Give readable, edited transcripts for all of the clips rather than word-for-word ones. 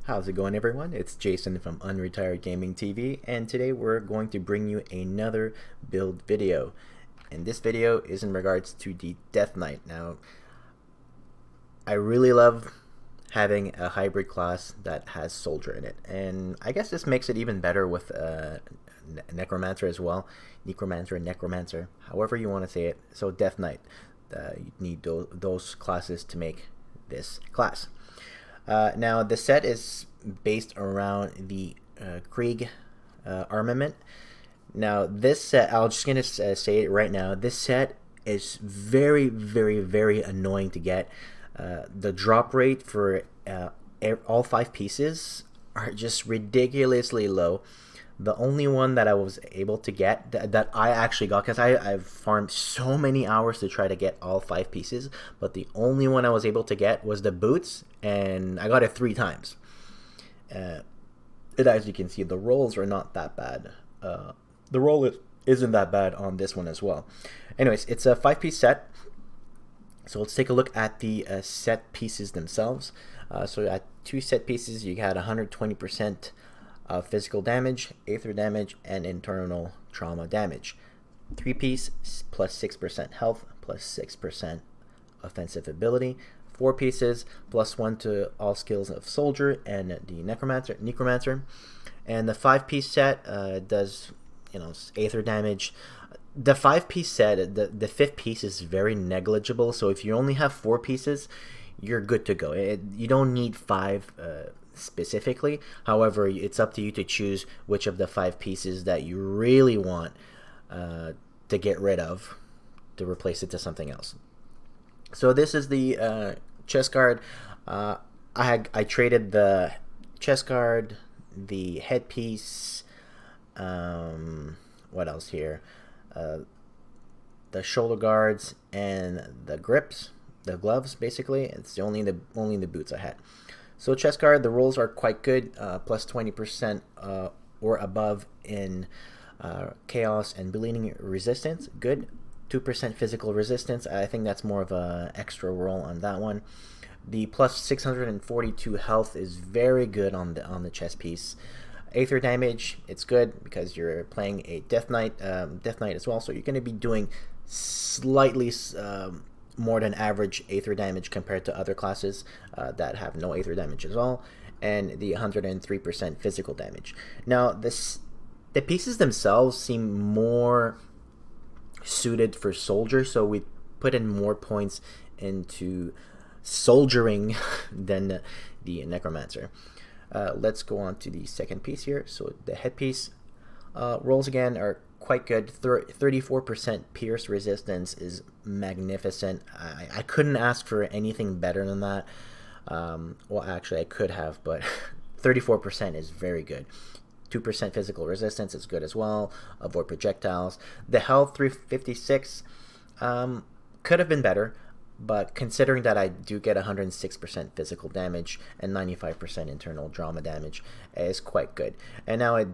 How's it going, everyone? It's Jason from Unretired Gaming TV, and today we're going to bring you another build video. And this video is in regards to the Death Knight. Now, I really love having a hybrid class that has Soldier in it, and I guess this makes it even better with Necromancer as well. Necromancer, however you want to say it. So Death Knight, you need those classes to make this class. Now, the set is based around the Krieg armament. Now, this set, I'm just going to say it right now, this set is very, very, very annoying to get. The drop rate for all 5 pieces are just ridiculously low. The only one that I was able to get, that I actually got, because I've farmed so many hours to try to get all 5 pieces, but the only one I was able to get was the boots, and I got it 3 times. And as you can see, the rolls are not that bad. The roll isn't that bad on this one as well. Anyways, it's a 5-piece set. So let's take a look at the set pieces themselves. So at 2 set pieces, you got 120% physical damage, aether damage, and internal trauma damage. 3-piece plus 6% health, plus 6% offensive ability. 4 pieces plus 1 to all skills of Soldier and the Necromancer. And the 5-piece set does, aether damage. The 5-piece set, the 5th piece is very negligible. So if you only have 4 pieces, you're good to go. You don't need 5 specifically. However, it's up to you to choose which of the 5 pieces that you really want to get rid of, to replace it to something else. So this is the chest guard. I traded the chest guard, the headpiece, what else here? The shoulder guards and the grips, the gloves. Basically, it's only the boots I had. So chest guard, the rolls are quite good, plus 20% or above in chaos and bleeding resistance. Good. 2% physical resistance. I think that's more of a extra roll on that one. The plus 642 health is very good on the chest piece. Aether damage, it's good because you're playing a Death Knight as well, so you're going to be doing slightly more than average aether damage compared to other classes that have no aether damage at all, and the 103% physical damage. Now, the pieces themselves seem more suited for Soldier, so we put in more points into soldiering than the Necromancer. Let's go on to the second piece here. So the headpiece rolls again are quite good. 34% pierce resistance is magnificent. I couldn't ask for anything better than that. Well, actually, I could have, but 34% is very good. 2% physical resistance is good as well. Avoid projectiles. The health, 356, could have been better, but considering that I do get 106% physical damage and 95% internal trauma damage, is quite good. And now I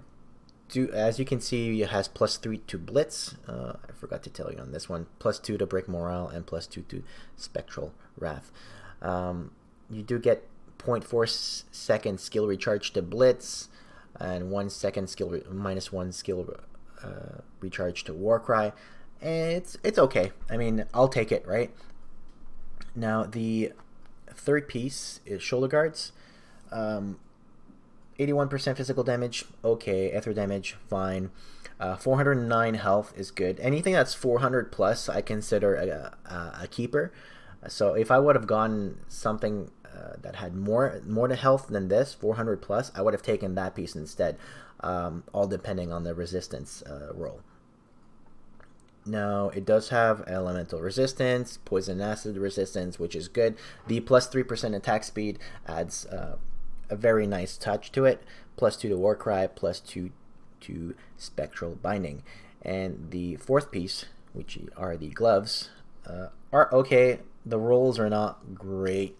do, as you can see, it has plus 3 to Blitz. I forgot to tell you on this one. Plus 2 to Break Morale and plus 2 to Spectral Wrath. You do get 0.4 second skill recharge to Blitz, and 1 second skill minus 1 skill recharge to Warcry. And it's okay. I mean, I'll take it, right? Now, the third piece is shoulder guards. 81% physical damage, okay. Aether damage, fine. 409 health is good. Anything that's 400 plus, I consider a keeper. So if I would have gotten something that had more to health than this, 400 plus, I would have taken that piece instead. All depending on the resistance roll. Now, it does have elemental resistance, poison acid resistance, which is good. The plus 3% attack speed adds a very nice touch to it. Plus 2 to Warcry, plus 2 to Spectral Binding. And the fourth piece, which are the gloves, are okay. The rolls are not great.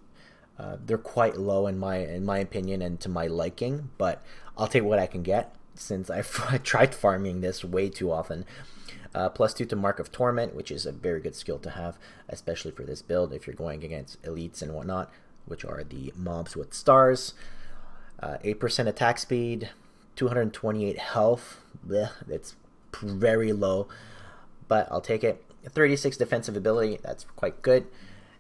They're quite low in my opinion and to my liking, but I'll take what I can get since I tried farming this way too often. Plus 2 to Mark of Torment, which is a very good skill to have, especially for this build if you're going against elites and whatnot, which are the mobs with stars. 8% attack speed, 228 health. Blech, it's very low, but I'll take it. 36 defensive ability, that's quite good.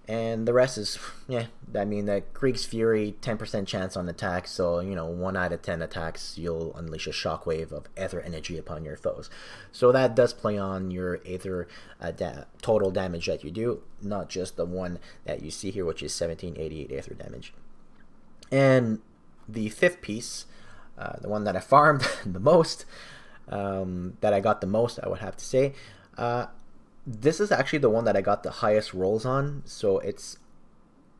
And the rest is, yeah, I mean, that Krieg's Fury, 10% chance on attack, so, you know, 1 out of 10 attacks, you'll unleash a shockwave of Aether energy upon your foes. So that does play on your Aether total damage that you do, not just the one that you see here, which is 1788 Aether damage. And the fifth piece, the one that I farmed the most, that I got the most, I would have to say, this is actually the one that I got the highest rolls on, so it's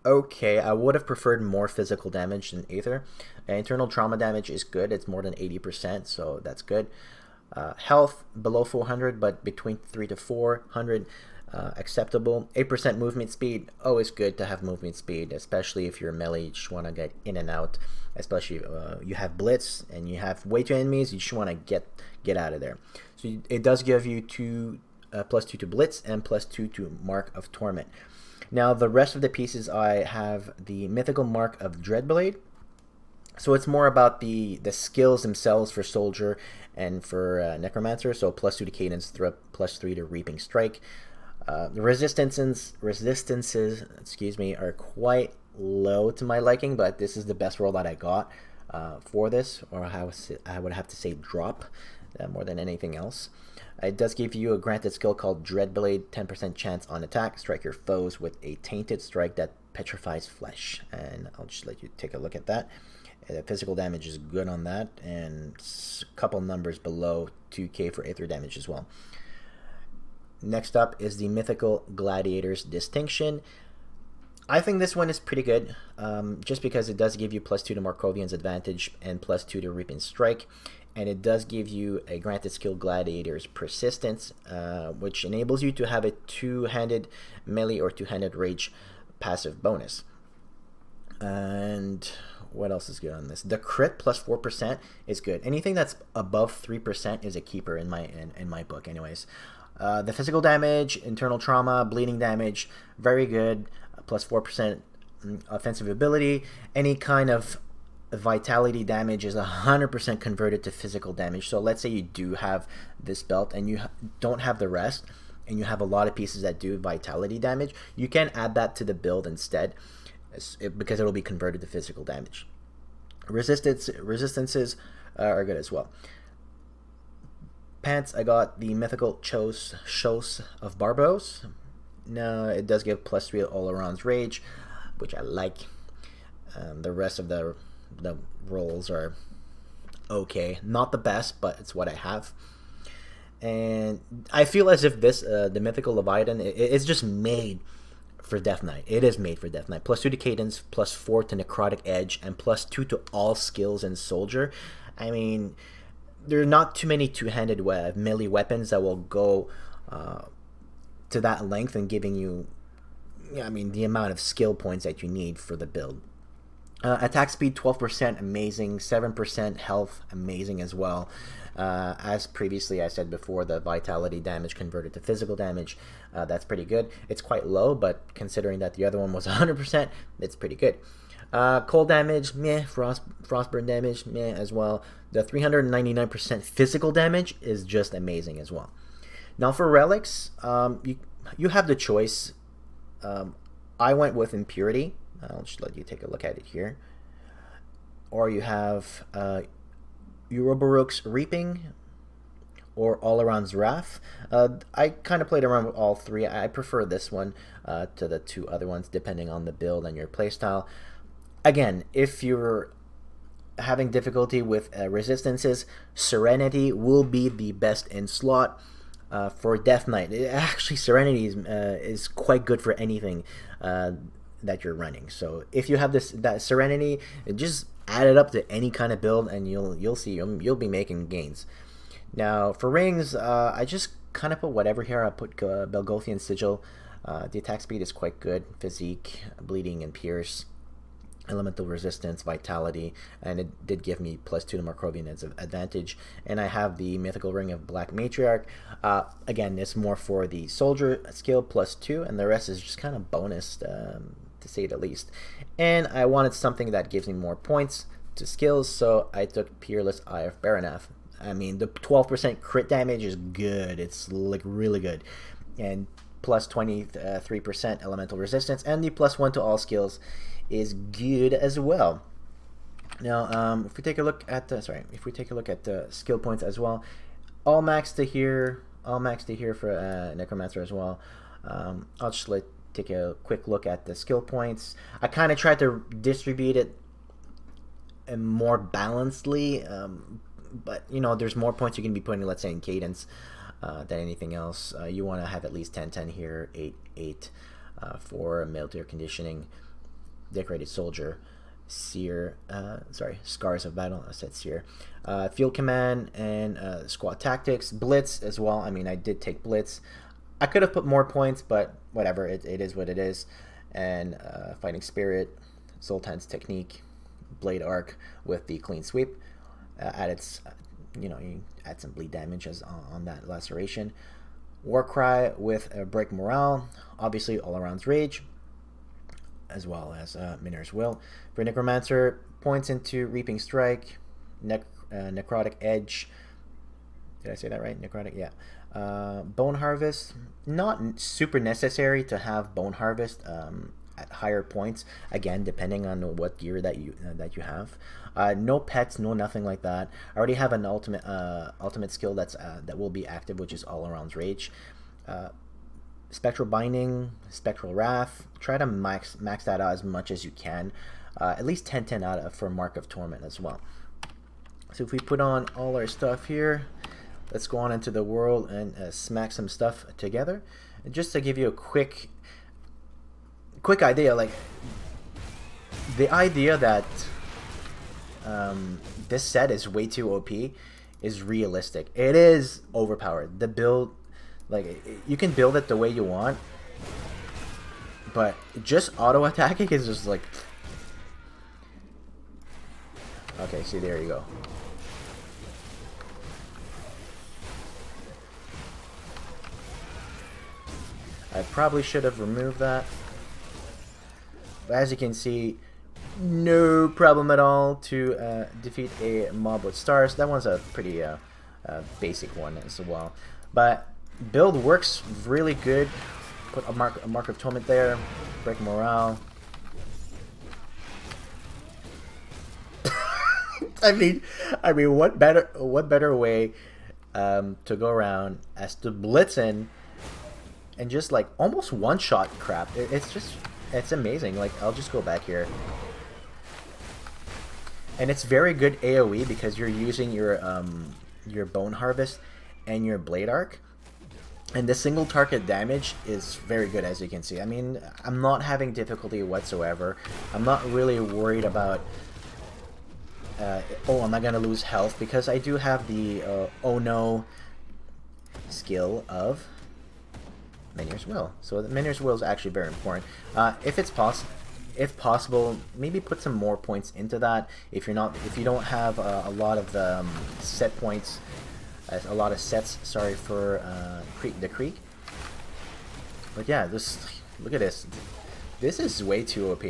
okay. I would have preferred more physical damage than Aether. Internal trauma damage is good. It's more than 80%, so that's good. Health below 400, but between 3 to 400, acceptable. 8% movement speed, always good to have movement speed, especially if you're melee. You just want to get in and out, especially you have blitz and you have way too enemies. You just want to get out of there. So it does give you +2 to Blitz and +2 to Mark of Torment. Now the rest of the pieces, I have the Mythical Mark of Dreadblade. So it's more about the skills themselves for Soldier and for Necromancer. So +2 to Cadence, +3 to Reaping Strike. The resistances, excuse me, are quite low to my liking, but this is the best roll that I got for this, or I would have to say drop more than anything else. It does give you a granted skill called Dreadblade, 10% chance on attack. Strike your foes with a tainted strike that petrifies flesh. And I'll just let you take a look at that. Physical damage is good on that, and a couple numbers below 2k for Aether damage as well. Next up is the Mythical Gladiator's Distinction. I think this one is pretty good, just because it does give you +2 to Markovian's Advantage and +2 to Reaping Strike. And it does give you a granted skill Gladiator's Persistence, which enables you to have a two-handed melee or two-handed rage passive bonus. And what else is good on this? The crit +4% is good. Anything that's above 3% is a keeper in my book anyways. The physical damage, internal trauma, bleeding damage, very good. +4% offensive ability. Any kind of vitality damage is 100% converted to physical damage. So let's say you do have this belt and you don't have the rest, and you have a lot of pieces that do vitality damage, you can add that to the build instead, because it'll be converted to physical damage. Resistances are good as well. Pants, I got the Mythical Shows of Barbos. Now it does give +3 all around rage, which I like. The rest of the rolls are okay, not the best, but it's what I have. And I feel as if this the Mythical Leviathan it's just made for Death Knight. It is made for Death Knight. +2 to Cadence, +4 to Necrotic Edge, and +2 to all skills and Soldier. I mean, there are not too many two-handed melee weapons that will go to that length and giving you, I mean, the amount of skill points that you need for the build. Attack speed 12%, amazing. 7% health, amazing as well. As previously I said before, the vitality damage converted to physical damage, that's pretty good. It's quite low, but considering that the other one was 100%, it's pretty good. Cold damage, meh. Frostburn damage, meh as well. The 399% physical damage is just amazing as well. Now for relics, you have the choice. I went with Impurity. I'll just let you take a look at it here. Or you have Uroboruk's Reaping, or All Around's Wrath. I kind of played around with all three. I prefer this one to the two other ones, depending on the build and your playstyle. Again, if you're having difficulty with resistances, Serenity will be the best in slot. For Death Knight, actually Serenity is quite good for anything that you're running. So if you have that Serenity, just add it up to any kind of build, and you'll see you'll be making gains. Now for rings, I just kind of put whatever here. I put Belgothian Sigil. The attack speed is quite good. Physique, bleeding, and pierce. Elemental resistance, vitality, and it did give me +2 to Markovian's advantage. And I have the Mythical Ring of Black Matriarch. Again, it's more for the Soldier skill, +2, and the rest is just kind of bonus, to say the least. And I wanted something that gives me more points to skills, so I took Peerless Eye of Baranath. I mean, the 12% crit damage is good. It's like really good. And plus 23% elemental resistance, and the +1 to all skills is good as well. Now, if we take a look at the skill points as well, all max to here for Necromancer as well. I'll just take a quick look at the skill points. I kind of tried to distribute it more balancedly, but you know, there's more points you can be putting, let's say, in cadence than anything else. You want to have at least 10-10 here, 8-8 for military conditioning, decorated soldier, seer, scars of battle. I said seer, field command, and squad tactics, blitz as well. I mean, I did take blitz. I could have put more points, but whatever. It is what it is. And fighting spirit, Sultan's technique, blade arc with the clean sweep. You add some bleed damage on that laceration. Warcry with break morale, obviously all around rage, as well as Miner's Will. For Necromancer, points into Reaping Strike, Necrotic Edge. Did I say that right? Necrotic, yeah. Bone Harvest, not super necessary to have Bone Harvest at higher points. Again, depending on what gear that you have. No pets, no nothing like that. I already have an ultimate skill that will be active, which is all around rage. Spectral Binding, Spectral Wrath. Try to max that out as much as you can. At least 10-10 out for Mark of Torment as well. So if we put on all our stuff here, let's go on into the world and smack some stuff together. And just to give you a quick idea, like the idea that this set is way too OP is realistic. It is overpowered. The build, like, you can build it the way you want, but just auto attacking is just like, okay, see, there you go. I probably should have removed that. But as you can see, no problem at all to defeat a mob with stars. That one's a pretty basic one as well. But build works really good. Put a mark of torment there. Break morale. I mean, what better way to go around as to blitz in and just like almost one-shot crap. It's amazing. Like, I'll just go back here. And it's very good AoE because you're using your Bone Harvest and your Blade Arc. And the single target damage is very good, as you can see. I mean, I'm not having difficulty whatsoever. I'm not really worried about oh, am I gonna lose health? Because I do have the oh no skill of Miner's Will. So the Miner's Will is actually very important. If possible, maybe put some more points into that. If you don't have a lot of the set points, a lot of sets. Sorry for the Krieg. But yeah, look at this. This is way too OP.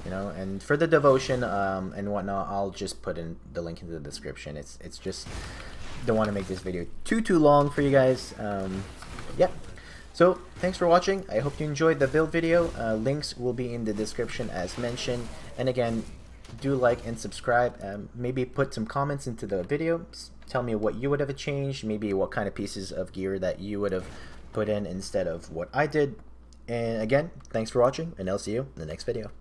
You know, and for the devotion and whatnot, I'll just put in the link into the description. It's just, don't want to make this video too long for you guys. Yeah. So thanks for watching. I hope you enjoyed the build video. Links will be in the description as mentioned. And again, do like and subscribe. Maybe put some comments into the video. Tell me what you would have changed. Maybe what kind of pieces of gear that you would have put in instead of what I did. And again, thanks for watching, and I'll see you in the next video.